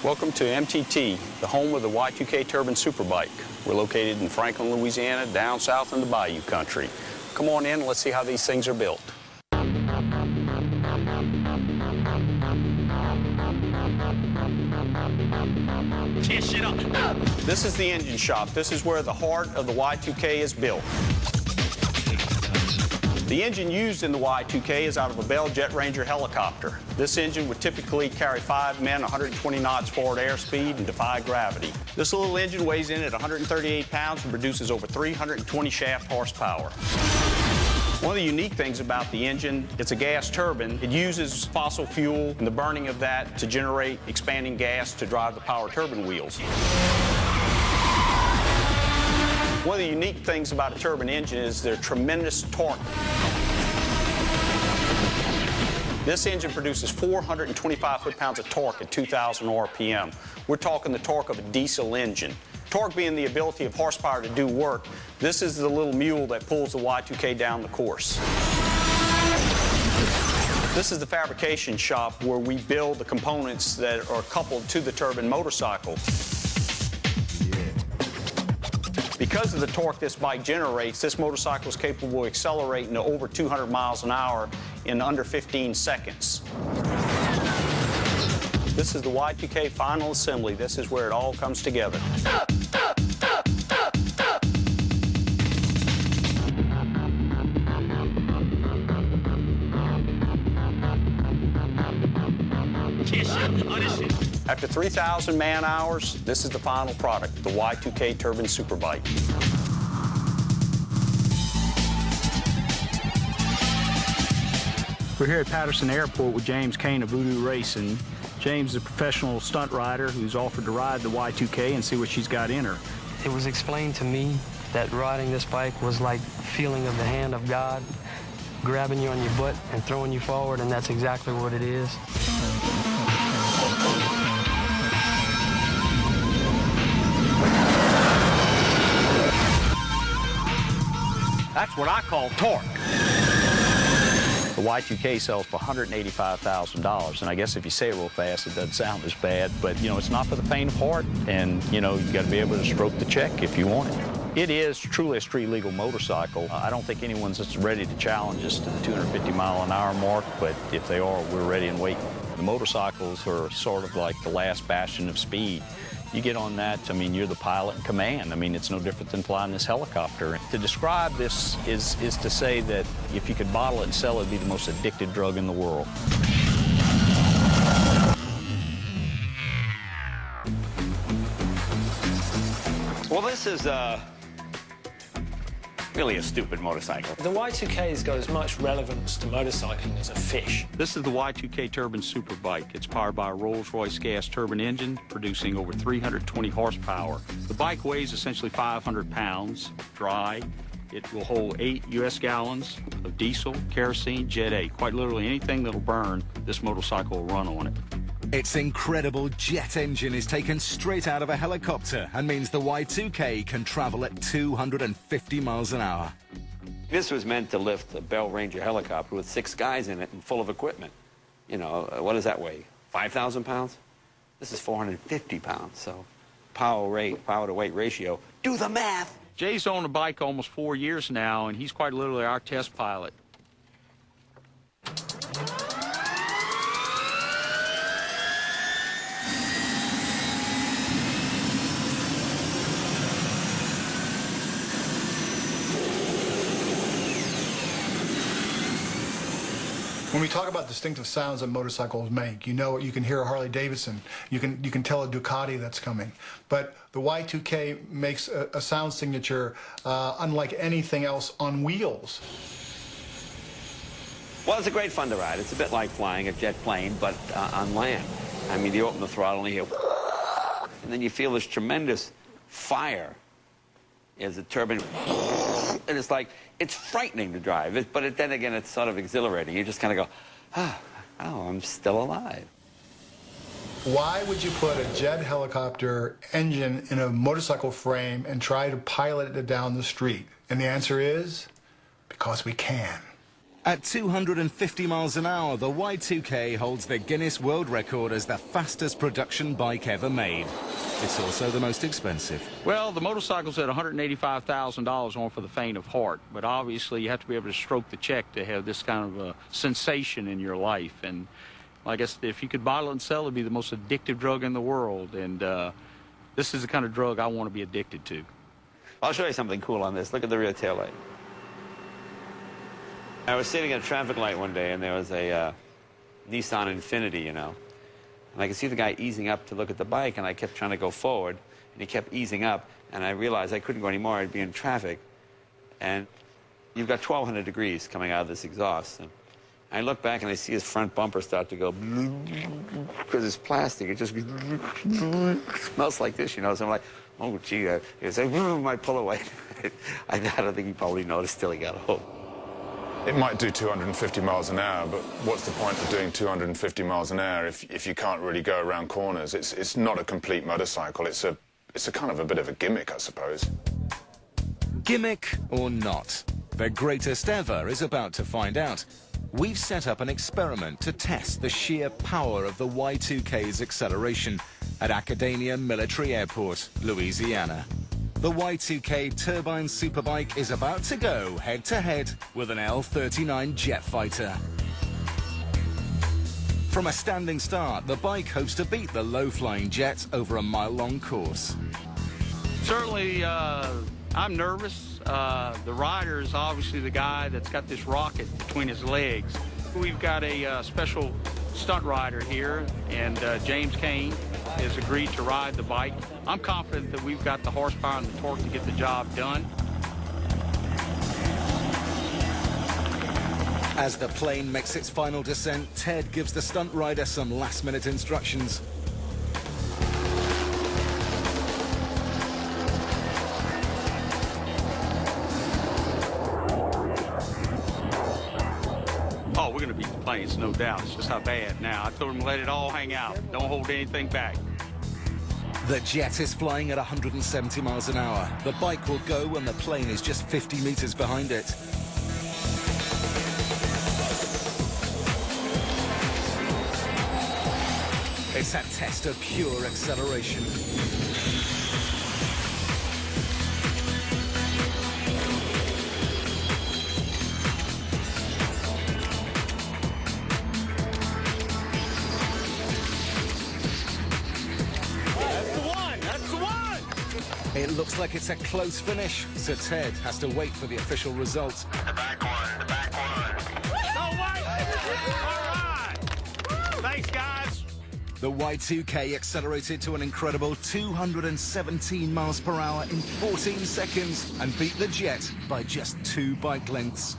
Welcome to MTT, the home of the y2k turbine superbike. We're located in Franklin, Louisiana, down south in the Bayou country. Come on in and let's see how these things are built. This is the engine shop. This is where the heart of the y2k is built. The engine used in the y2k is out of a Bell Jet Ranger helicopter. This engine would typically carry 5 men, 120 knots forward airspeed, and defy gravity. This little engine weighs in at 138 pounds and produces over 320 shaft horsepower. One of the unique things about the engine, it's a gas turbine. It uses fossil fuel and the burning of that to generate expanding gas to drive the power turbine wheels. One of the unique things about a turbine engine is their tremendous torque. This engine produces 425 foot-pounds of torque at 2,000 RPM. We're talking the torque of a diesel engine. Torque being the ability of horsepower to do work, this is the little mule that pulls the y2k down the course. This is the fabrication shop where we build the components that are coupled to the turbine motorcycle. Because of the torque this bike generates, this motorcycle is capable of accelerating to over 200 miles an hour in under 15 seconds. This is the y2k final assembly. This is where it all comes together. After 3,000 man-hours, this is the final product, the y2k turbine superbike. We're here at Patterson Airport with James Kane of Voodoo Racing. James is a professional stunt rider who's offered to ride the y2k and see what she's got in her. It was explained to me that riding this bike was like feeling of the hand of God, grabbing you on your butt and throwing you forward, and that's exactly what it is. That's what I call torque. The y2k sells for $185,000, and I guess if you say it real fast, it doesn't sound as bad, but, you know, it's not for the faint of heart, and, you know, you got to be able to stroke the check if you want it. It is truly a street-legal motorcycle. I don't think anyone's just ready to challenge us to the 250-mile-an-hour mark, but if they are, we're ready and waiting. The motorcycles are sort of like the last bastion of speed. You get on that, I mean, you're the pilot in command. I mean, it's no different than flying this helicopter. To describe this is to say that if you could bottle it and sell it, it'd be the most addictive drug in the world. Well, this is really a stupid motorcycle. The y2k's got as much relevance to motorcycling as a fish. This is the y2k turbine superbike. It's powered by a Rolls-Royce gas turbine engine, producing over 320 horsepower. The bike weighs essentially 500 pounds, dry. It will hold 8 U.S. gallons of diesel, kerosene, Jet A. Quite literally anything that'll burn, this motorcycle will run on it. Its incredible jet engine is taken straight out of a helicopter and means the y2k can travel at 250 miles an hour. This was meant to lift a Bell Ranger helicopter with 6 guys in it and full of equipment. You know, what does that weigh? 5,000 pounds? This is 450 pounds, so power to weight ratio. Do the math! Jay's owned a bike almost 4 years now, and he's quite literally our test pilot. When we talk about distinctive sounds that motorcycles make, you know, you can hear a Harley-Davidson, you can tell a Ducati that's coming. But the y2k makes a sound signature unlike anything else on wheels. Well, it's a great fun to ride. It's a bit like flying a jet plane, but on land. I mean, you open the throttle and you hear, and then you feel this tremendous fire as the turbine, and it's like, it's frightening to drive, but then again, it's sort of exhilarating. You just kind of go, oh, I'm still alive. Why would you put a jet helicopter engine in a motorcycle frame and try to pilot it down the street? And the answer is, because we can. At 250 miles an hour, the Y2K holds the Guinness World Record as the fastest production bike ever made. It's also the most expensive. Well, the motorcycle's at $185,000 on for the faint of heart, but obviously you have to be able to stroke the check to have this kind of a sensation in your life. And I guess if you could bottle and sell, it'd be the most addictive drug in the world. And this is the kind of drug I want to be addicted to. I'll show you something cool on this. Look at the rear tail light. I was sitting at a traffic light one day, and there was a Nissan Infiniti, you know. And I could see the guy easing up to look at the bike, and I kept trying to go forward, and he kept easing up, and I realized I couldn't go anymore. I'd be in traffic. And you've got 1,200 degrees coming out of this exhaust. And I look back, and I see his front bumper start to go, because it's plastic. It just smells like this, you know. So I'm like, oh, gee, it's like, might pull away. I don't think he probably noticed till he got home. It might do 250 miles an hour, but what's the point of doing 250 miles an hour if you can't really go around corners? It's not a complete motorcycle. It's a kind of a bit of a gimmick, I suppose. Gimmick or not, the greatest ever is about to find out. We've set up an experiment to test the sheer power of the Y2K's acceleration at Academia Military Airport, Louisiana. The Y2K turbine superbike is about to go head-to-head with an L-39 jet fighter. From a standing start, the bike hopes to beat the low-flying jet over a mile-long course. Certainly, I'm nervous. The rider is obviously the guy that's got this rocket between his legs. We've got a special stunt rider here, and James Kane has agreed to ride the bike. I'm confident that we've got the horsepower and the torque to get the job done. As the plane makes its final descent, Ted gives the stunt rider some last-minute instructions. Oh, we're going to beat the planes, no doubt. It's just how bad. Now, I told him to let it all hang out. Don't hold anything back. The jet is flying at 170 miles an hour. The bike will go when the plane is just 50 meters behind it. It's a test of pure acceleration. It looks like it's a close finish, so Ted has to wait for the official results. The back one. No way! All right! Thanks, guys. The Y2K accelerated to an incredible 217 miles per hour in 14 seconds and beat the jet by just 2 bike lengths.